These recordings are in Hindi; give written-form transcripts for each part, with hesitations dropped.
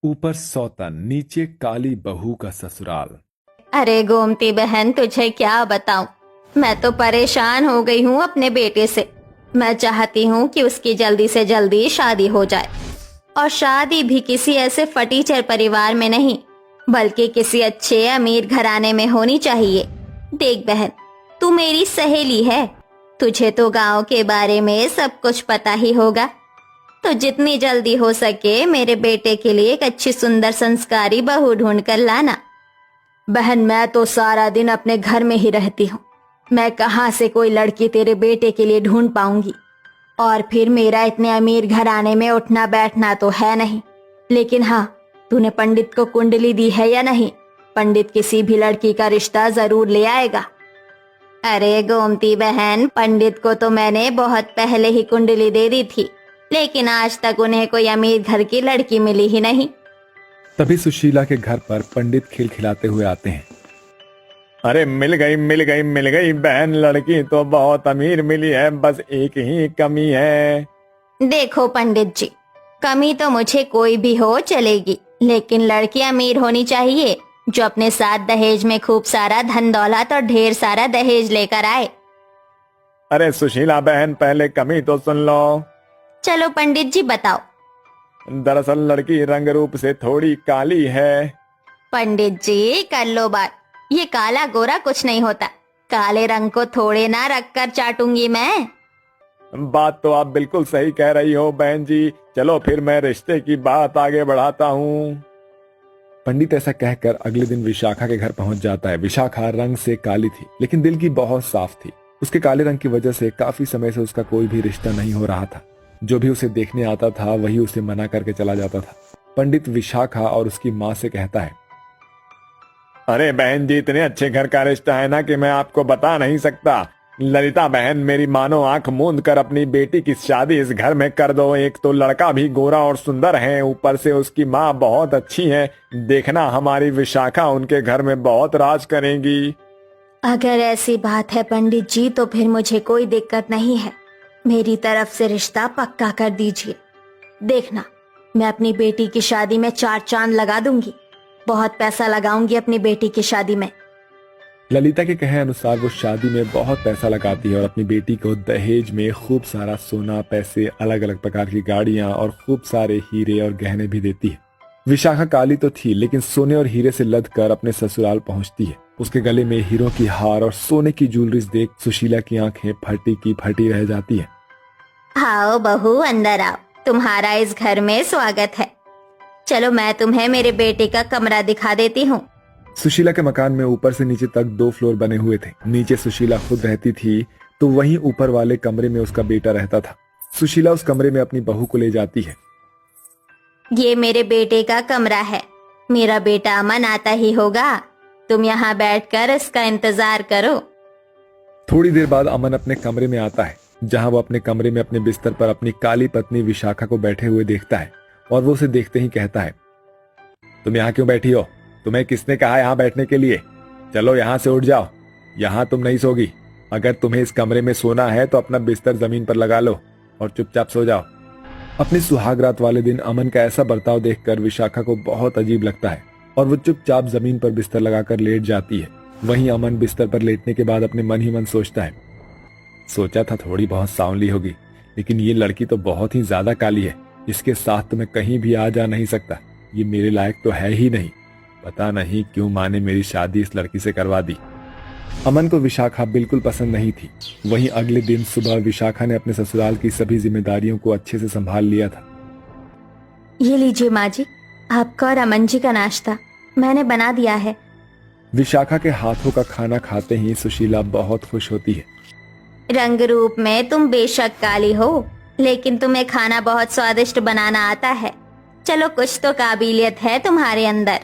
ऊपर सौतन, नीचे काली बहू का ससुराल। अरे गोमती बहन, तुझे क्या बताऊं। मैं तो परेशान हो गई हूँ अपने बेटे से। मैं चाहती हूँ कि उसकी जल्दी से जल्दी शादी हो जाए, और शादी भी किसी ऐसे फटीचर परिवार में नहीं, बल्कि किसी अच्छे अमीर घराने में होनी चाहिए। देख बहन, तू मेरी सहेली है, तुझे तो गांव के बारे में सब कुछ पता ही होगा। तो जितनी जल्दी हो सके मेरे बेटे के लिए एक अच्छी सुंदर संस्कारी बहू ढूंढ कर लाना। बहन, मैं तो सारा दिन अपने घर में ही रहती हूँ। मैं कहाँ से कोई लड़की तेरे बेटे के लिए ढूंढ पाऊंगी। और फिर मेरा इतने अमीर घराने में उठना बैठना तो है नहीं। लेकिन हाँ, तूने पंडित को कुंडली दी है या नहीं? पंडित किसी भी लड़की का रिश्ता जरूर ले आएगा। अरे गोमती बहन, पंडित को तो मैंने बहुत पहले ही कुंडली दे दी थी, लेकिन आज तक उन्हें कोई अमीर घर की लड़की मिली ही नहीं। तभी सुशीला के घर पर पंडित खिलखिलाते हुए आते हैं। अरे मिल गई मिल गई मिल गई बहन, लड़की तो बहुत अमीर मिली है, बस एक ही कमी है। देखो पंडित जी, कमी तो मुझे कोई भी हो चलेगी, लेकिन लड़की अमीर होनी चाहिए, जो अपने साथ दहेज में खूब सारा धन दौलत और ढेर सारा दहेज लेकर आए। अरे सुशीला बहन, पहले कमी तो सुन लो। चलो पंडित जी बताओ। दरअसल लड़की रंग रूप से थोड़ी काली है। पंडित जी कर लो बात, ये काला गोरा कुछ नहीं होता, काले रंग को थोड़े ना रख कर चाटूंगी मैं। बात तो आप बिल्कुल सही कह रही हो बहन जी, चलो फिर मैं रिश्ते की बात आगे बढ़ाता हूँ। पंडित ऐसा कहकर अगले दिन विशाखा के घर पहुंच जाता है। विशाखा रंग से काली थी, लेकिन दिल की बहुत साफ थी। उसके काले रंग की वजह से काफी समय से उसका कोई भी रिश्ता नहीं हो रहा था। जो भी उसे देखने आता था वही उसे मना करके चला जाता था। पंडित विशाखा और उसकी माँ से कहता है, अरे बहन जी, इतने अच्छे घर का रिश्ता है ना कि मैं आपको बता नहीं सकता। ललिता बहन, मेरी मानो आंख मूंद कर अपनी बेटी की शादी इस घर में कर दो। एक तो लड़का भी गोरा और सुंदर है, ऊपर से उसकी माँ बहुत अच्छी है। देखना, हमारी विशाखा उनके घर में बहुत राज करेंगी। अगर ऐसी बात है पंडित जी, तो फिर मुझे कोई दिक्कत नहीं है। मेरी तरफ से रिश्ता पक्का कर दीजिए। देखना, मैं अपनी बेटी की शादी में 4 चांद लगा दूंगी। बहुत पैसा लगाऊंगी अपनी बेटी की शादी में। ललिता के कहे अनुसार वो शादी में बहुत पैसा लगाती है और अपनी बेटी को दहेज में खूब सारा सोना, पैसे, अलग अलग प्रकार की गाड़ियां और खूब सारे हीरे और गहने भी देती है। विशाखा काली तो थी, लेकिन सोने और हीरे से लद कर अपने ससुराल पहुंचती है। उसके गले में हीरों की हार और सोने की ज्वेलरीज देख सुशीला की आंखें फटी की फटी रह जाती है। आओ बहू, अंदर आओ, तुम्हारा इस घर में स्वागत है। चलो मैं तुम्हें मेरे बेटे का कमरा दिखा देती हूँ। सुशीला के मकान में ऊपर से नीचे तक 2 फ्लोर बने हुए थे। नीचे सुशीला खुद रहती थी, तो वहीं ऊपर वाले कमरे में उसका बेटा रहता था। सुशीला उस कमरे में अपनी बहू को ले जाती है। ये मेरे बेटे का कमरा है। मेरा बेटा अमन आता ही होगा, तुम यहाँ बैठकर इसका इंतजार करो। थोड़ी देर बाद अमन अपने कमरे में आता है, जहां वो अपने कमरे में अपने बिस्तर पर अपनी काली पत्नी विशाखा को बैठे हुए देखता है, और वो उसे देखते ही कहता है, तुम यहाँ क्यों बैठी हो? तुम्हें किसने कहा यहाँ बैठने के लिए? चलो यहाँ से उठ जाओ, यहाँ तुम नहीं सोगी। अगर तुम्हें इस कमरे में सोना है तो अपना बिस्तर जमीन पर लगा लो और चुपचाप सो जाओ। अपनी सुहागरात वाले दिन अमन का ऐसा बर्ताव देखकर विशाखा को बहुत अजीब लगता है और वो चुपचाप जमीन पर बिस्तर लगाकर लेट जाती है। वहीं अमन बिस्तर पर लेटने के बाद अपने मन ही मन सोचता है, सोचा था थोड़ी बहुत सांवली होगी, लेकिन ये लड़की तो बहुत ही ज्यादा काली है। इसके साथ तो मैं कहीं भी आ जा नहीं सकता। ये मेरे लायक तो है ही नहीं। पता नहीं क्यों माँ ने मेरी शादी इस लड़की से करवा दी। अमन को विशाखा बिल्कुल पसंद नहीं थी। वहीं अगले दिन सुबह विशाखा ने अपने ससुराल की सभी जिम्मेदारियों को अच्छे से संभाल लिया था। ये लीजिए माँ जी, आपका और अमन जी का नाश्ता मैंने बना दिया है। विशाखा के हाथों का खाना खाते ही सुशीला बहुत खुश होती है। रंग रूप में तुम बेशक काली हो, लेकिन तुम्हें खाना बहुत स्वादिष्ट बनाना आता है। चलो, कुछ तो काबिलियत है तुम्हारे अंदर।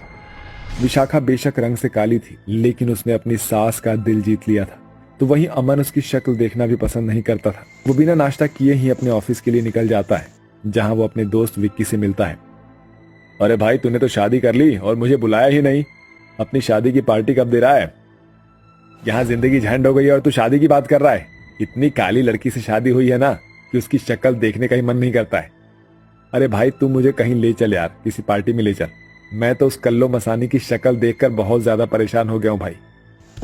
विशाखा बेशक रंग से काली थी, लेकिन उसने अपनी सास का दिल जीत लिया था। तो वहीं अमन उसकी शक्ल देखना भी पसंद नहीं करता था। वो बिना नाश्ता किए ही अपने ऑफिस के लिए निकल जाता है, जहां वो अपने दोस्त विक्की से मिलता है। अरे भाई, तूने तो शादी कर ली और मुझे बुलाया ही नहीं। अपनी शादी की पार्टी कब दे रहा है? यहाँ जिंदगी झंड हो गई है और तू शादी की बात कर रहा है। इतनी काली लड़की से शादी हुई है ना कि उसकी शक्ल देखने का ही मन नहीं करता है। अरे भाई तू मुझे कहीं ले चल यार, किसी पार्टी में ले चल। मैं तो उस कल्लो मसानी की शक्ल देखकर बहुत ज्यादा परेशान हो गया हूँ भाई।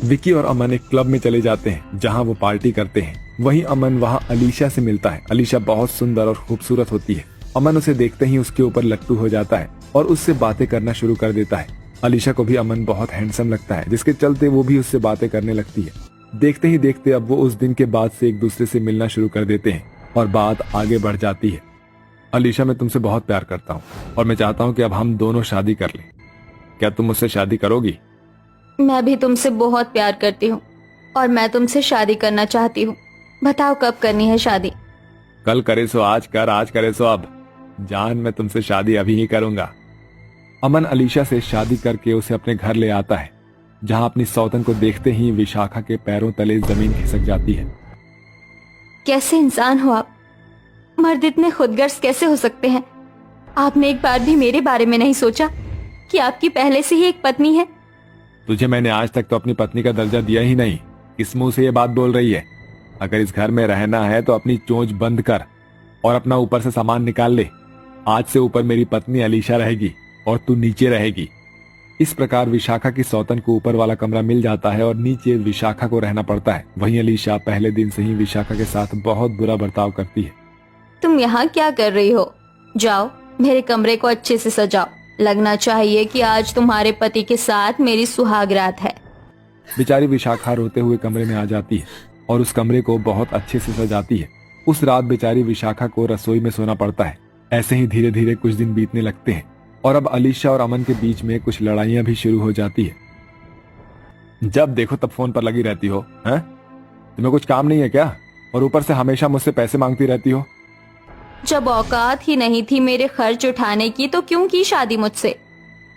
विकी और अमन एक क्लब में चले जाते हैं जहाँ वो पार्टी करते हैं। वहीं अमन वहाँ अलीशा से मिलता है। अलीशा बहुत सुंदर और खूबसूरत होती है। अमन उसे देखते ही उसके ऊपर लट्टू हो जाता है और उससे बातें करना शुरू कर देता है। अलीशा को भी अमन बहुत हैंडसम लगता है, जिसके चलते वो भी उससे बातें करने लगती है। देखते ही देखते अब वो उस दिन के बाद से एक दूसरे से मिलना शुरू कर देते हैं और बात आगे बढ़ जाती है। अलीशा, मैं तुमसे बहुत प्यार करता हूँ और मैं चाहता हूँ कि अब हम दोनों शादी कर लें। क्या तुम मुझसे शादी करोगी? मैं भी तुमसे बहुत प्यार करती हूँ और मैं तुमसे शादी करना चाहती हूँ। बताओ कब करनी है शादी? कल करे सो आज कर, आज करे सो अब। जान, मैं तुमसे शादी अभी ही करूंगा। अमन अलीशा से शादी करके उसे अपने घर ले आता है, जहां अपनी सौतन को देखते ही विशाखा के पैरों तले जमीन खिसक जाती है। कैसे इंसान हो आप? मर्द इतने खुदगर्ज कैसे हो सकते हैं? आपने एक बार भी मेरे बारे में नहीं सोचा कि आपकी पहले से ही एक पत्नी है? तुझे मैंने आज तक तो अपनी पत्नी का दर्जा दिया ही नहीं। किस मुंह से ये बात बोल रही है? अगर इस घर में रहना है तो अपनी चोंच बंद कर और अपना ऊपर से सामान निकाल ले। आज से ऊपर मेरी पत्नी अलीशा रहेगी और तू नीचे रहेगी। इस प्रकार विशाखा की सौतन को ऊपर वाला कमरा मिल जाता है और नीचे विशाखा को रहना पड़ता है। वहीं अलीशा पहले दिन से ही विशाखा के साथ बहुत बुरा बर्ताव करती है। तुम यहाँ क्या कर रही हो? जाओ मेरे कमरे को अच्छे से सजाओ। लगना चाहिए कि आज तुम्हारे पति के साथ मेरी सुहागरात है। बेचारी विशाखा रोते हुए कमरे में आ जाती है और उस कमरे को बहुत अच्छे से सजाती है। उस रात बेचारी विशाखा को रसोई में सोना पड़ता है। ऐसे ही धीरे धीरे कुछ दिन बीतने लगते हैं और अब अलीशा और अमन के बीच में कुछ लड़ाइयां भी शुरू हो जाती है। जब देखो तब फोन पर लगी रहती हो, हैं? तुम्हें कुछ काम नहीं है क्या? और ऊपर से हमेशा मुझसे पैसे मांगती रहती हो। जब औकात ही नहीं थी मेरे खर्च उठाने की तो क्यों की शादी मुझसे?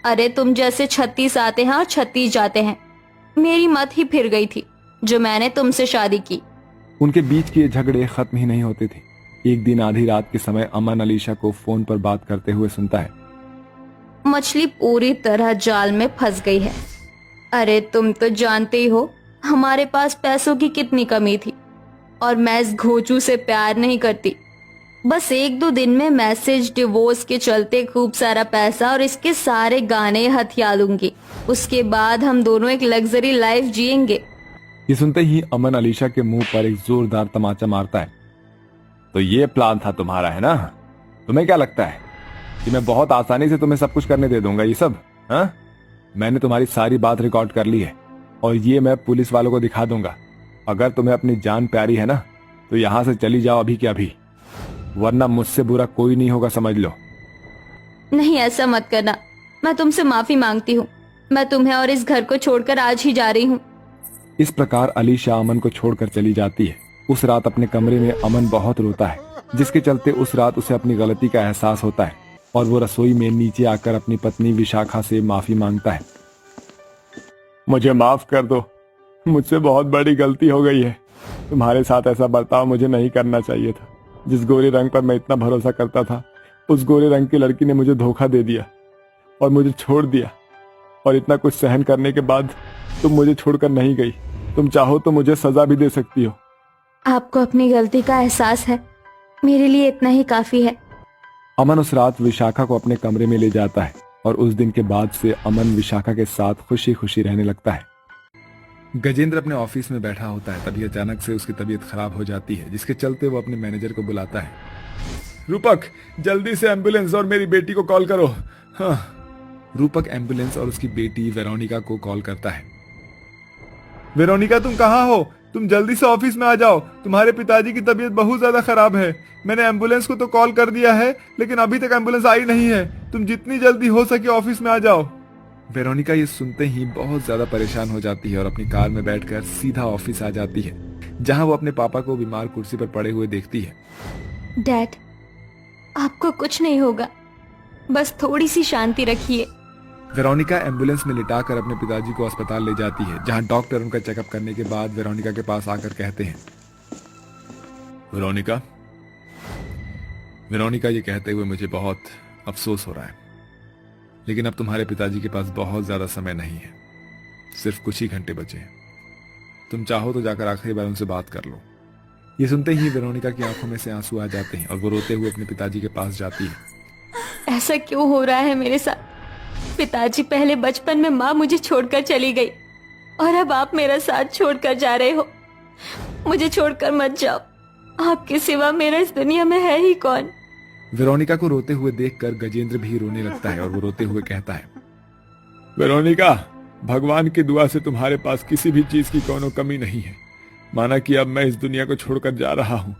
अरे तुम जैसे 36 आते हैं और 36 जाते हैं। मेरी मत ही फिर गई थी जो मैंने तुमसे शादी की। उनके बीच के ये झगड़े खत्म ही नहीं होते थे। एक दिन आधी रात के समय अमन अलीशा को फोन पर बात करते हुए सुनता है। मछली पूरी तरह जाल में फंस गई है। अरे तुम तो जानते ही हो हमारे पास पैसों की कितनी कमी थी और मैं इस घोचू से प्यार नहीं करती। बस 1-2 दिन में मैसेज डिवोर्स के चलते खूब सारा पैसा और इसके सारे गाने हथिया लूंगी। उसके बाद हम दोनों एक लग्जरी लाइफ जिएंगे। ये सुनते ही अमन अलीशा के मुंह पर एक जोरदार तमाचा मारता है। तो ये प्लान था तुम्हारा, है ना? तुम्हें क्या लगता है कि मैं बहुत आसानी से तुम्हें सब कुछ करने दे दूंगा? ये सब हाँ? मैंने तुम्हारी सारी बात रिकॉर्ड कर ली है और ये मैं पुलिस वालों को दिखा दूंगा। अगर तुम्हें अपनी जान प्यारी है ना तो यहाँ से चली जाओ अभी के अभी, वरना मुझसे बुरा कोई नहीं होगा, समझ लो। नहीं, ऐसा मत करना। मैं तुमसे माफी मांगती हूँ। मैं तुम्हें और इस घर को छोड़कर आज ही जा रही हूँ। इस प्रकार अलीशा अमन को छोड़कर चली जाती है। उस रात अपने कमरे में अमन बहुत रोता है, जिसके चलते उस रात उसे अपनी गलती का एहसास होता है और वो रसोई में नीचे आकर अपनी पत्नी विशाखा से माफी मांगता है। मुझे माफ कर दो, मुझसे बहुत बड़ी गलती हो गई है। तुम्हारे साथ ऐसा बर्ताव मुझे नहीं करना चाहिए था। जिस गोरे रंग पर मैं इतना भरोसा करता था, उस गोरे रंग की लड़की ने मुझे धोखा दे दिया और मुझे छोड़ दिया। और इतना कुछ सहन करने के बाद तुम मुझे छोड़कर नहीं गई। तुम चाहो तो मुझे सजा भी दे सकती हो। आपको अपनी गलती का एहसास है, मेरे लिए इतना ही काफी है। अमन उस रात विशाखा को अपने कमरे में ले जाता है और उस दिन के बाद से अमन विशाखा के साथ खुशी खुशी रहने लगता है। गजेंद्र अपने ऑफिस में बैठा होता है, तभी अचानक से उसकी तबीयत खराब हो जाती है, जिसके चलते वो अपने मैनेजर को बुलाता है। रूपक, जल्दी से एम्बुलेंस और मेरी बेटी को कॉल करो। हाँ। रूपक एम्बुलेंस और उसकी बेटी वेरोनिका को कॉल करता है। वेरोनिका, तुम कहाँ हो? तुम जल्दी से ऑफिस में आ जाओ। तुम्हारे पिताजी की तबीयत बहुत ज्यादा खराब है। मैंने एम्बुलेंस को तो कॉल कर दिया है, लेकिन अभी तक एम्बुलेंस आई नहीं है। तुम जितनी जल्दी हो सके ऑफिस में आ जाओ। वेरोनिका ये सुनते ही बहुत ज्यादा परेशान हो जाती है और अपनी कार में बैठकर सीधा ऑफिस आ जाती है, जहां वो अपने पापा को बीमार कुर्सी पर पड़े हुए देखती है। डैड, आपको कुछ नहीं होगा, बस थोड़ी सी शांति रखिए। वेरोनिका एम्बुलेंस में लिटाकर अपने पिताजी को अस्पताल ले जाती है, जहां डॉक्टर उनका चेकअप करने के बाद वेरोनिका के पास आकर कहते हैं, वेरोनिका, वेरोनिका ये कहते हुए मुझे बहुत अफसोस हो रहा है, लेकिन अब तुम्हारे पिताजी के पास बहुत ज्यादा समय नहीं है। सिर्फ कुछ ही घंटे बचे हैं। तुम चाहो तो जाकर आखिरी बार उनसे बात कर लो। ये सुनते ही वेरोनिका की आंखों में से आंसू आ जाते हैं और वो रोते हुए अपने पिताजी के पास जाती है ऐसा क्यों हो रहा है मेरे साथ? पिताजी पहले बचपन में माँ मुझे छोड़कर चली गई और अब आप मेरा साथ छोड़कर जा रहे हो। मुझे छोड़कर मत जाओ, आपके सिवा मेरा इस दुनिया में है ही कौन? वेरोनिका को रोते हुए देखकर गजेंद्र भी रोने लगता है और वो रोते हुए कहता है, वेरोनिका, भगवान की दुआ से तुम्हारे पास किसी भी चीज की कोनो कमी नहीं है। माना कि अब मैं इस दुनिया को छोड़कर जा रहा हूँ,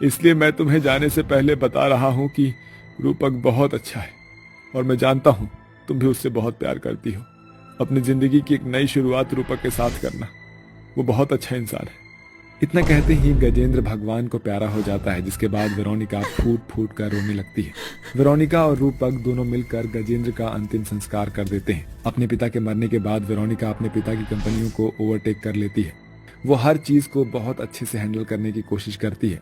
इसलिए मैं तुम्हें जाने से पहले बता रहा हूँ कि रूपक बहुत अच्छा है और मैं जानता हूँ तुम भी उससे बहुत प्यार करती हो। अपनी जिंदगी की एक नई शुरुआत रूपक के साथ करना, वो बहुत अच्छा इंसान है। इतना कहते ही गजेंद्र भगवान को प्यारा हो जाता है, जिसके बाद वेरोनिका फूट फूट कर रोने लगती है। वेरोनिका और रूपक दोनों मिलकर गजेंद्र का अंतिम संस्कार कर देते हैं। अपने पिता के मरने के बाद वेरोनिका अपने पिता की कंपनियों को ओवरटेक कर लेती है। वो हर चीज को बहुत अच्छे से हैंडल करने की कोशिश करती है,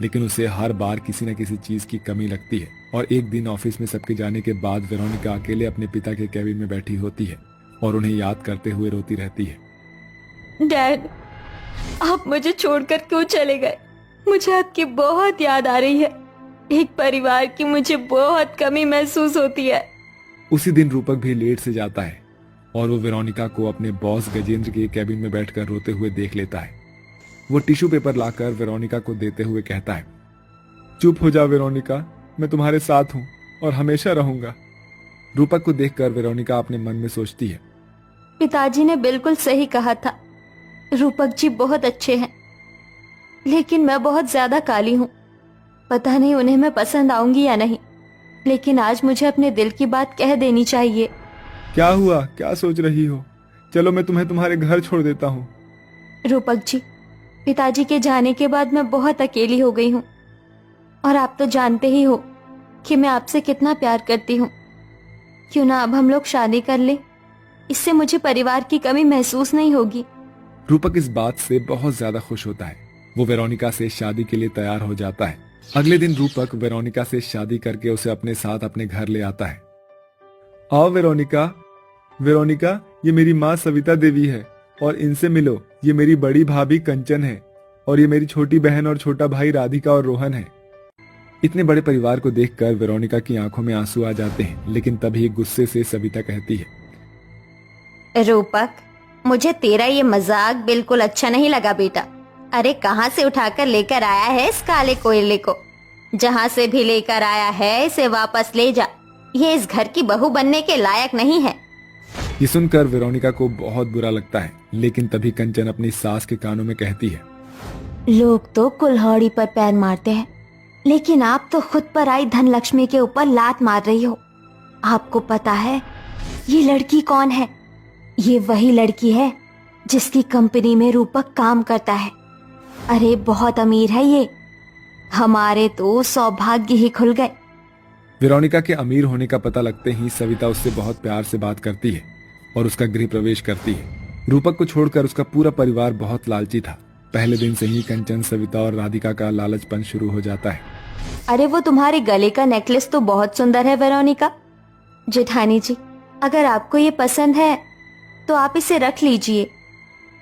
लेकिन उसे हर बार किसी न किसी चीज की कमी लगती है। और एक दिन ऑफिस में सबके जाने के बाद वेरोनिका अकेले अपने पिता के कैबिन में बैठी होती है और उन्हें याद करते हुए रोती रहती है। डैड, आप मुझे छोड़कर क्यों चले गए? मुझे आपकी बहुत याद आ रही है। एक परिवार की मुझे बहुत कमी महसूस होती है। उसी दिन रूपक भी लेट से जाता है और वो वेरोनिका को अपने बॉस गजेंद्र के कैबिन में बैठकर रोते हुए देख लेता है। वो टिश्यू पेपर लाकर वेरोनिका को देते हुए कहता है, चुप हो जा वेरोनिका, मैं तुम्हारे साथ हूँ और हमेशा रहूंगा। रूपक को देखकर वेरोनिका अपने मन में सोचती है, पिताजी ने बिल्कुल सही कहा था। रूपक जी बहुत अच्छे हैं, लेकिन मैं बहुत ज्यादा काली हूँ। पता नहीं उन्हें मैं पसंद आऊंगी या नहीं, लेकिन आज मुझे अपने दिल की बात कह देनी चाहिए। क्या हुआ, क्या सोच रही हो? चलो मैं तुम्हें तुम्हारे घर छोड़ देता हूँ। रूपक जी, पिताजी के जाने के बाद मैं बहुत अकेली हो गई हूँ और आप तो जानते ही हो कि मैं आपसे कितना प्यार करती हूँ। क्यों ना अब हम लोग शादी कर ले, इससे मुझे परिवार की कमी महसूस नहीं होगी। रूपक इस बात से बहुत ज्यादा खुश होता है। वो वेरोनिका से शादी के लिए तैयार हो जाता है। अगले दिन रूपक वेरोनिका से शादी करके उसे अपने साथ अपने घर ले आता है। आओ वेरोनिका, वेरोनिका, ये मेरी माँ सविता देवी है और इनसे मिलो। ये मेरी बड़ी भाभी कंचन है और ये मेरी छोटी बहन और छोटा भाई राधिका और रोहन है। इतने बड़े परिवार को देखकर वेरोनिका की आंखों में आंसू आ जाते हैं, लेकिन तभी गुस्से से सविता कहती है, रूपक, मुझे तेरा ये मजाक बिल्कुल अच्छा नहीं लगा बेटा। अरे कहाँ से उठाकर लेकर आया है इस काले कोयले को? जहाँ से भी लेकर आया है इसे वापस ले जा। ये इस घर की बहू बनने के लायक नहीं है। ये सुनकर वेरोनिका को बहुत बुरा लगता है, लेकिन तभी कंचन अपनी सास के कानों में कहती है, लोग तो कुल्हाड़ी पर पैर मारते हैं, लेकिन आप तो खुद पर आई धन लक्ष्मी के ऊपर लात मार रही हो। आपको पता है ये लड़की कौन है? ये वही लड़की है जिसकी कंपनी में रूपक काम करता है। अरे बहुत अमीर है ये। हमारे तो सौभाग्य ही खुल गए। वेरोनिका के अमीर होने का पता लगते ही सविता उससे बहुत प्यार से बात करती है और उसका गृह प्रवेश करती है। रूपक को छोड़कर उसका पूरा परिवार बहुत लालची था। पहले दिन से ही कंचन, सविता और राधिका का लालचपन शुरू हो जाता है। अरे वो तुम्हारे गले का नेकलेस तो बहुत सुंदर है वेरोनिका। जेठानी जी, अगर आपको ये पसंद है तो आप इसे रख लीजिए।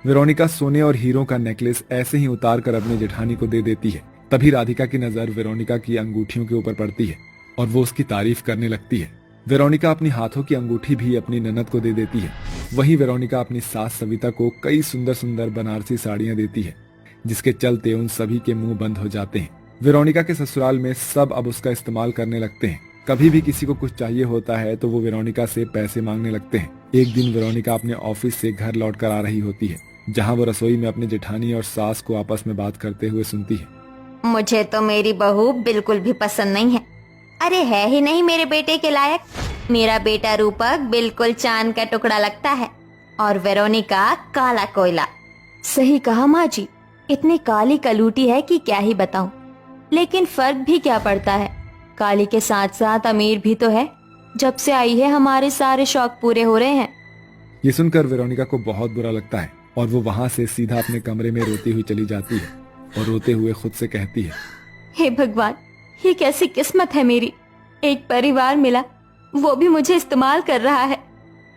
वेरोनिका सोने और हीरों का नेकलेस ऐसे ही उतार कर अपने जेठानी को दे देती है। तभी राधिका की नजर वेरोनिका की अंगूठियों के ऊपर पड़ती है और वो उसकी तारीफ करने लगती है। वेरोनिका अपनी हाथों की अंगूठी भी अपनी ननद को दे देती है। वहीं वेरोनिका अपनी सास सविता को कई सुंदर सुंदर बनारसी साड़ियां देती है, जिसके चलते उन सभी के मुंह बंद हो जाते हैं। वेरोनिका के ससुराल में सब अब उसका इस्तेमाल करने लगते हैं। कभी भी किसी को कुछ चाहिए होता है तो वो वेरोनिका से पैसे मांगने लगते हैं। एक दिन वेरोनिका अपने ऑफिस से घर लौटकर आ रही होती है, जहाँ वो रसोई में अपने जेठानी और सास को आपस में बात करते हुए सुनती है। मुझे तो मेरी बहू बिल्कुल भी पसंद नहीं है। अरे है ही नहीं मेरे बेटे के लायक। मेरा बेटा रूपक बिल्कुल चांद का टुकड़ा लगता है और वेरोनिका काला कोयला। सही कहा माँ जी, इतनी काली कलूटी है कि क्या ही बताऊं। लेकिन फर्क भी क्या पड़ता है, काली के साथ साथ अमीर भी तो है। जब से आई है हमारे सारे शौक पूरे हो रहे हैं। ये सुनकर वेरोनिका को बहुत बुरा लगता है और वो वहाँ से सीधा अपने कमरे में रोती हुई चली जाती है और रोते हुए खुद से कहती है, हे भगवान, ये कैसी किस्मत है मेरी। एक परिवार मिला, वो भी मुझे इस्तेमाल कर रहा है।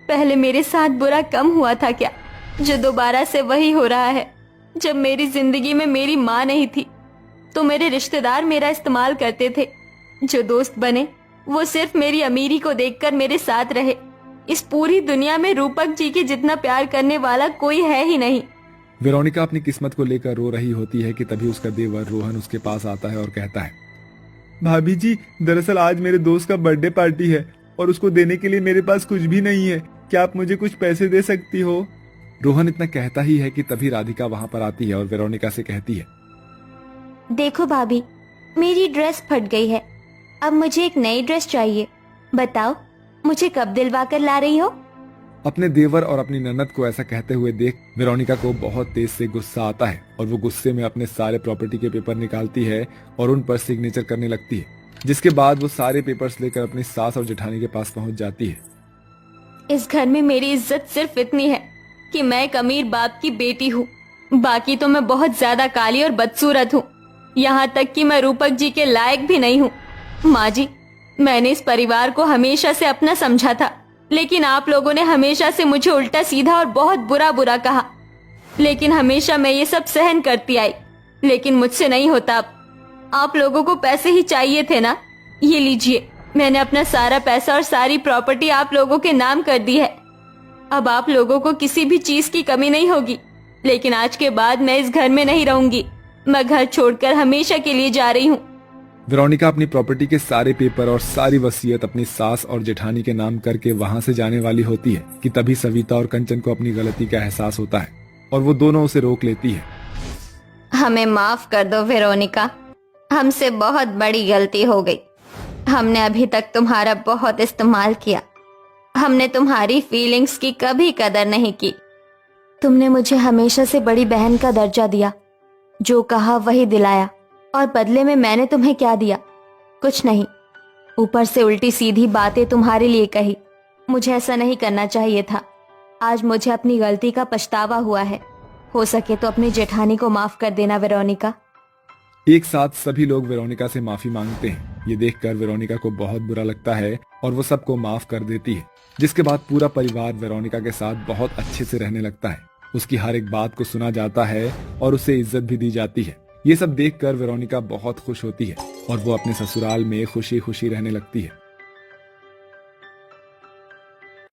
पहले मेरे साथ बुरा कम हुआ था क्या, जो दोबारा से वही हो रहा है। जब मेरी जिंदगी में मेरी माँ नहीं थी तो मेरे रिश्तेदार मेरा इस्तेमाल करते थे। जो दोस्त बने वो सिर्फ मेरी अमीरी को देखकर मेरे साथ रहे। इस पूरी दुनिया में रूपक जी के जितना प्यार करने वाला कोई है ही नहीं। वेरोनिका अपनी किस्मत को लेकर रो रही होती है कि तभी उसका देवर रोहन उसके पास आता है और कहता है, भाभी जी, दरअसल आज मेरे दोस्त का बर्थडे पार्टी है और उसको देने के लिए मेरे पास कुछ भी नहीं है। क्या आप मुझे कुछ पैसे दे सकती हो? रोहन इतना कहता ही है कि तभी राधिका वहां पर आती है और वेरोनिका से कहती है, देखो भाभी, मेरी ड्रेस फट गई है। अब मुझे एक नई ड्रेस चाहिए। बताओ, मुझे कब दिलवा कर ला रही हो? अपने देवर और अपनी ननद को ऐसा कहते हुए देख वेरोनिका को बहुत तेज से गुस्सा आता है और वो गुस्से में अपने सारे प्रॉपर्टी के पेपर निकालती है और उन पर सिग्नेचर करने लगती है, जिसके बाद वो सारे पेपर्स लेकर अपनी सास और जेठानी के पास पहुंच जाती है। इस घर में मेरी इज्जत सिर्फ इतनी है कि मैं एक अमीर बाप की बेटी हूँ। बाकी तो मैं बहुत ज्यादा काली और बदसूरत हूँ। यहाँ तक कि मैं रूपक जी के लायक भी नहीं हूँ। माँ जी, मैंने इस परिवार को हमेशा से अपना समझा था, लेकिन आप लोगों ने हमेशा से मुझे उल्टा सीधा और बहुत बुरा बुरा कहा। लेकिन हमेशा मैं ये सब सहन करती आई, लेकिन मुझसे नहीं होता। अब आप लोगों को पैसे ही चाहिए थे ना? ये लीजिए, मैंने अपना सारा पैसा और सारी प्रॉपर्टी आप लोगों के नाम कर दी है। अब आप लोगों को किसी भी चीज की कमी नहीं होगी। लेकिन आज के बाद मैं इस घर में नहीं रहूंगी। मैं घर छोड़कर हमेशा के लिए जा रही हूँ। वेरोनिका अपनी प्रॉपर्टी के सारे पेपर और सारी वसीयत अपनी सास और जेठानी के नाम करके वहां से जाने वाली होती है कि तभी सविता और कंचन को अपनी गलती का एहसास होता है और वो दोनों उसे रोक लेती है। हमें माफ कर दो वेरोनिका, हमसे बहुत बड़ी गलती हो गई। हमने अभी तक तुम्हारा बहुत इस्तेमाल किया। हमने तुम्हारी फीलिंग्स की कभी कदर नहीं की। तुमने मुझे हमेशा से बड़ी बहन का दर्जा दिया, जो कहा वही दिलाया, और बदले में मैंने तुम्हें क्या दिया? कुछ नहीं, ऊपर से उल्टी सीधी बातें तुम्हारे लिए कही। मुझे ऐसा नहीं करना चाहिए था। आज मुझे अपनी गलती का पछतावा हुआ है। हो सके तो अपनी जेठानी को माफ कर देना वेरोनिका। एक साथ सभी लोग वेरोनिका से माफी मांगते हैं। ये देखकर वेरोनिका को बहुत बुरा लगता है और वो सबको माफ कर देती है, जिसके बाद पूरा परिवार वेरोनिका के साथ बहुत अच्छे से रहने लगता है। उसकी हर एक बात को सुना जाता है और उसे इज्जत भी दी जाती है। ये सब देखकर वेरोनिका बहुत खुश होती है और वो अपने ससुराल में खुशी खुशी रहने लगती है।